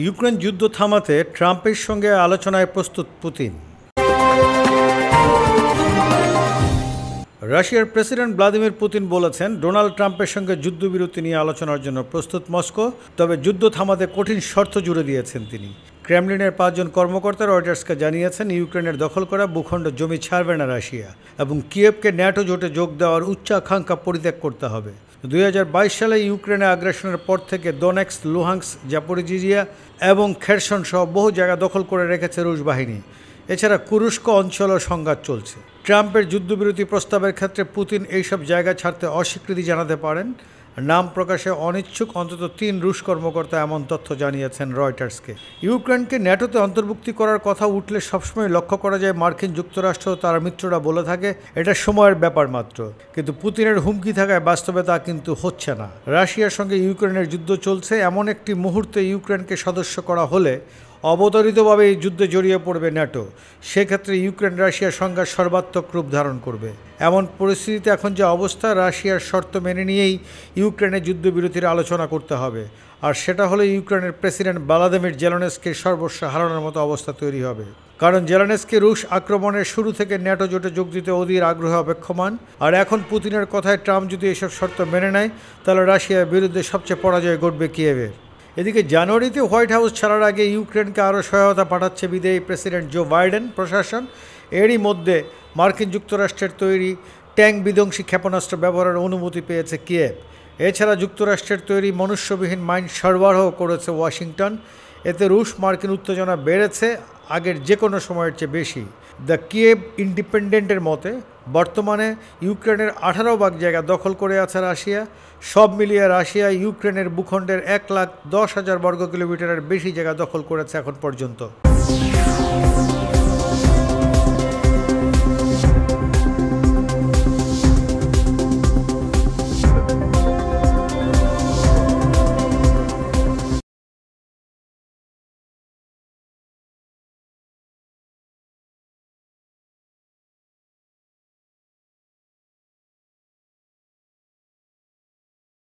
Ukraine যুদ্ধ থামাতে ট্রাম্পের সঙ্গে আলোচনায় প্রস্তুত পুতিন। রাশিয়ার প্রেসিডেন্ট ভ্লাদিমির পুতিন বলেছেন, ডোনাল্ড ট্রাম্পের সঙ্গে যুদ্ধবিরতি নিয়ে আলোচনার জন্য প্রস্তুত মস্কো, তবে যুদ্ধ থামাতে কঠিন শর্ত জুড়ে দিয়েছেন তিনি। ক্রেমলিনের 5 জন কর্মকর্তা রয়টার্সকে জানিয়েছেন, ইউক্রেনের দখল করা ভূখণ্ড জমি ছাড়বে না রাশিয়া এবং কিয়েভকে ন্যাটো জোটে যোগ দেওয়ার উচ্চাকাঙ্ক্ষা পরিত্যাগ করতে হবে। 2022 সালে ইউক্রেনে আগ্রাসনের পর থেকে দোনেৎস্ক, লুহান্স্ক, জাপোরিজিয়া এবং খেরসন সহ বহু জায়গা দখল করে রেখেছে রুশ বাহিনী। এছাড়া কুরস্ক অঞ্চলও সংঘাত চলছে। ট্রাম্পের যুদ্ধবিরতি প্রস্তাবের ক্ষেত্রে পুতিন এইসব জায়গা ছাড়তে অস্বীকৃতি জানাতে পারেন। নাম প্রকাশে অনিচ্ছুক অন্তত 3 রুশ কর্মকর্তা এমন তথ্য জানিয়েছেন রয়টার্সকে। ইউক্রেনকে ন্যাটোতে অন্তর্ভুক্তি করার কথা উঠলে সবসময় লক্ষ্য করা যায় মার্কিন যুক্তরাষ্ট্র ও তার মিত্ররা বলে থাকে এটা সময়ের ব্যাপার মাত্র, কিন্তু পুতিনের হুমকি থাকায় বাস্তবে তা কিন্তু হচ্ছে না। রাশিয়ার সঙ্গে ইউক্রেনের যুদ্ধ চলছে, এমন একটি মুহূর্তে ইউক্রেনকে সদস্য করা হলে অবধারিতভাবে এই যুদ্ধে জড়িয়ে পড়বে ন্যাটো। সেক্ষেত্রে ইউক্রেন রাশিয়ার সংঘাত সর্বাত্মক রূপ ধারণ করবে। এমন পরিস্থিতিতে এখন যে অবস্থা, রাশিয়ার শর্ত মেনে নিয়েই ইউক্রেনের যুদ্ধবিরতির আলোচনা করতে হবে, আর সেটা হলে ইউক্রেনের প্রেসিডেন্ট ভ্লাদিমির জেলেনস্কির সর্বস্ব হারানোর মতো অবস্থা তৈরি হবে। কারণ জেলেনস্কি রুশ আক্রমণের শুরু থেকে ন্যাটো জোটে যোগ দিতে অধীর আগ্রহে অপেক্ষমান, আর এখন পুতিনের কথায় ট্রাম্প যদি এসব শর্ত মেনে নেয় তাহলে রাশিয়ার বিরুদ্ধে সবচেয়ে পরাজয় ঘটবে কিয়েভের। এদিকে জানুয়ারিতে হোয়াইট হাউস ছাড়ার আগে ইউক্রেনকে আরও সহায়তা পাঠাচ্ছে বিদেশি প্রেসিডেন্ট জো বাইডেন প্রশাসন। এরই মধ্যে মার্কিন যুক্তরাষ্ট্রের তৈরি ট্যাঙ্ক বিধ্বংসী ক্ষেপণাস্ত্র ব্যবহারের অনুমতি পেয়েছে কিয়েভ। এছাড়া যুক্তরাষ্ট্রের তৈরি মনুষ্যবিহীন মাইন সরবরাহ করেছে ওয়াশিংটন। এতে রুশ মার্কিন উত্তেজনা বেড়েছে আগের যে কোনো সময়ের চেয়ে বেশি। দ্য কিয়েভ ইন্ডিপেন্ডেন্টের মতে বর্তমানে ইউক্রেনের 18 ভাগ জায়গা দখল করে আছে রাশিয়া। সব মিলিয়ে রাশিয়া ইউক্রেনের ভূখণ্ডের 1,10,000 বর্গ কিলোমিটারের বেশি জায়গা দখল করেছে এখন পর্যন্ত।